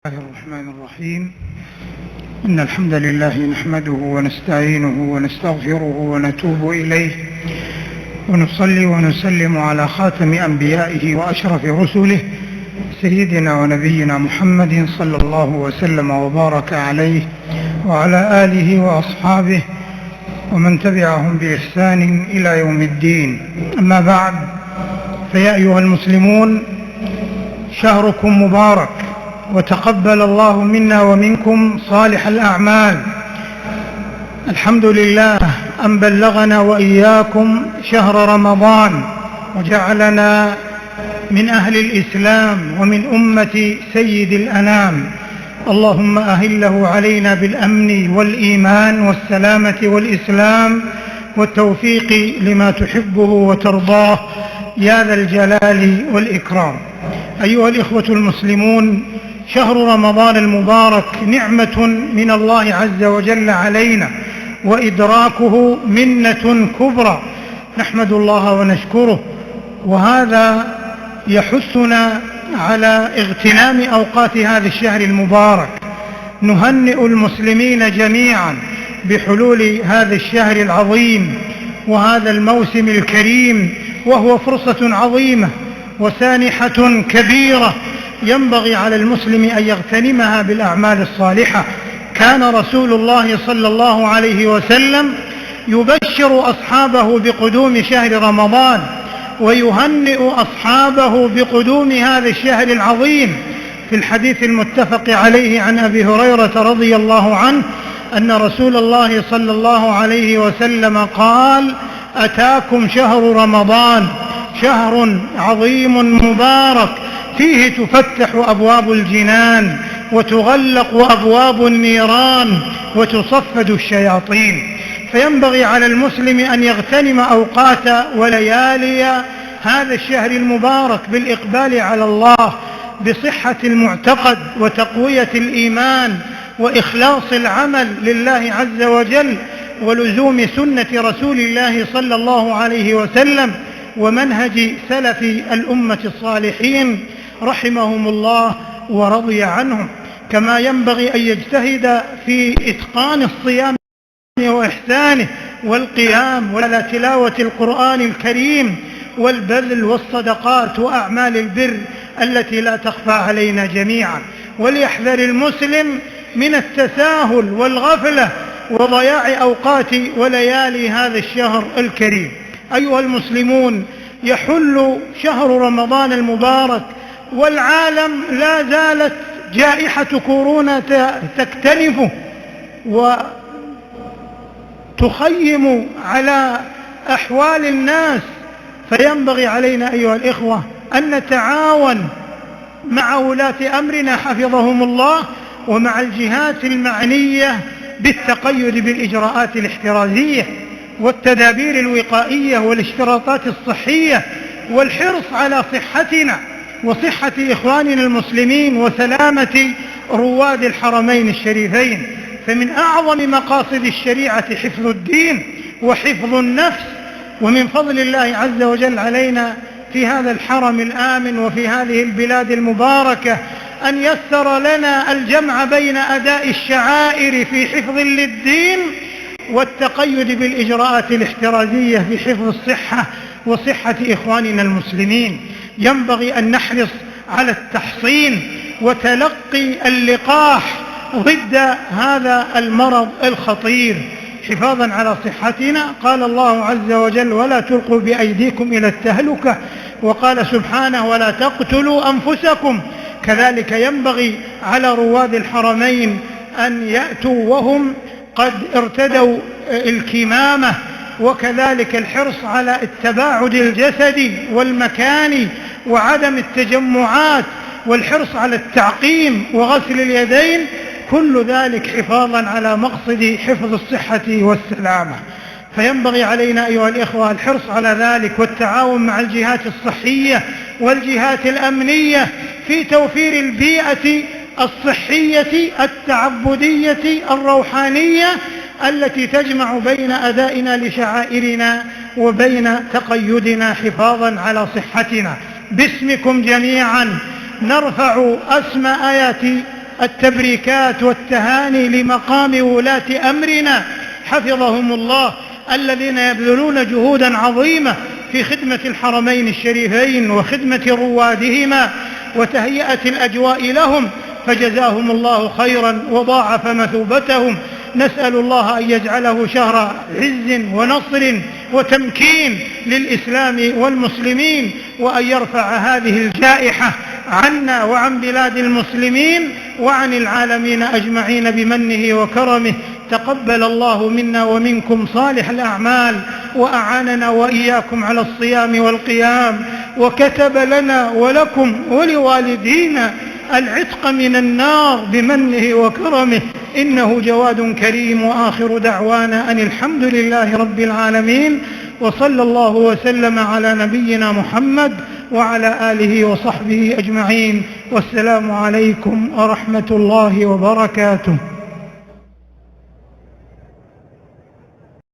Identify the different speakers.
Speaker 1: الله الرحمن الرحيم. إن الحمد لله نحمده ونستعينه ونستغفره ونتوب إليه، ونصلي ونسلم على خاتم أنبيائه وأشرف رسله سيدنا ونبينا محمد صلى الله وسلم وبارك عليه وعلى آله وأصحابه ومن تبعهم بإحسان إلى يوم الدين. أما بعد، فيا أيها المسلمون، شهركم مبارك، وتقبل الله منا ومنكم صالح الأعمال. الحمد لله أن بلغنا وإياكم شهر رمضان وجعلنا من أهل الإسلام ومن أمة سيد الأنام. اللهم أهله علينا بالأمن والإيمان والسلامة والإسلام والتوفيق لما تحبه وترضاه يا ذا الجلال والإكرام. أيها الإخوة المسلمون، شهر رمضان المبارك نعمة من الله عز وجل علينا، وإدراكه منة كبرى نحمد الله ونشكره، وهذا يحثنا على اغتنام أوقات هذا الشهر المبارك. نهنئ المسلمين جميعا بحلول هذا الشهر العظيم وهذا الموسم الكريم، وهو فرصة عظيمة وسانحة كبيرة ينبغي على المسلم أن يغتنمها بالأعمال الصالحة. كان رسول الله صلى الله عليه وسلم يبشر أصحابه بقدوم شهر رمضان، ويهنئ أصحابه بقدوم هذا الشهر العظيم. في الحديث المتفق عليه عن أبي هريرة رضي الله عنه أن رسول الله صلى الله عليه وسلم قال: أتاكم شهر رمضان، شهر عظيم مبارك، فيه تفتح أبواب الجنان وتغلق أبواب النيران وتصفد الشياطين. فينبغي على المسلم أن يغتنم أوقات وليالي هذا الشهر المبارك بالإقبال على الله، بصحة المعتقد وتقوية الإيمان وإخلاص العمل لله عز وجل، ولزوم سنة رسول الله صلى الله عليه وسلم ومنهج سلف الأمة الصالحين رحمهم الله ورضي عنهم. كما ينبغي أن يجتهد في إتقان الصيام وإحسانه والقيام وعلى تلاوة القرآن الكريم والبذل والصدقات وأعمال البر التي لا تخفى علينا جميعا. وليحذر المسلم من التساهل والغفلة وضياع أوقات وليالي هذا الشهر الكريم. أيها المسلمون، يحل شهر رمضان المبارك والعالم لا زالت جائحة كورونا تكتنفه وتخيم على أحوال الناس. فينبغي علينا أيها الإخوة أن نتعاون مع ولاة أمرنا حفظهم الله ومع الجهات المعنية بالتقيد بالإجراءات الاحترازية والتدابير الوقائية والاشتراطات الصحية، والحرص على صحتنا وصحة إخواننا المسلمين وسلامة رواد الحرمين الشريفين. فمن أعظم مقاصد الشريعة حفظ الدين وحفظ النفس، ومن فضل الله عز وجل علينا في هذا الحرم الآمن وفي هذه البلاد المباركة أن يسر لنا الجمع بين أداء الشعائر في حفظ للدين والتقيد بالإجراءات الاحترازية في حفظ الصحة وصحة إخواننا المسلمين. ينبغي أن نحرص على التحصين وتلقي اللقاح ضد هذا المرض الخطير حفاظا على صحتنا. قال الله عز وجل: ولا تلقوا بأيديكم إلى التهلكة، وقال سبحانه: ولا تقتلوا أنفسكم. كذلك ينبغي على رواد الحرمين أن يأتوا وهم قد ارتدوا الكمامة، وكذلك الحرص على التباعد الجسدي والمكاني وعدم التجمعات، والحرص على التعقيم وغسل اليدين، كل ذلك حفاظا على مقصد حفظ الصحة والسلامة. فينبغي علينا أيها الإخوة الحرص على ذلك والتعاون مع الجهات الصحية والجهات الأمنية في توفير البيئة الصحية التعبدية الروحانية التي تجمع بين أدائنا لشعائرنا وبين تقيدنا حفاظا على صحتنا. باسمكم جميعا نرفع أسمى آيات التبريكات والتهاني لمقام ولاة أمرنا حفظهم الله، الذين يبذلون جهودا عظيمة في خدمة الحرمين الشريفين وخدمة روادهما وتهيئة الأجواء لهم، فجزاهم الله خيرا وضاعف مثوبتهم. نسأل الله أن يجعله شهر عز ونصر وتمكين للإسلام والمسلمين، وأن يرفع هذه الجائحة عنا وعن بلاد المسلمين وعن العالمين أجمعين بمنه وكرمه. تقبل الله منا ومنكم صالح الأعمال، وأعاننا وإياكم على الصيام والقيام، وكتب لنا ولكم ولوالدينا العتق من النار بمنه وكرمه، إنه جواد كريم. وآخر دعوانا أن الحمد لله رب العالمين، وصلى الله وسلم على نبينا محمد وعلى آله وصحبه أجمعين، والسلام عليكم ورحمة الله وبركاته.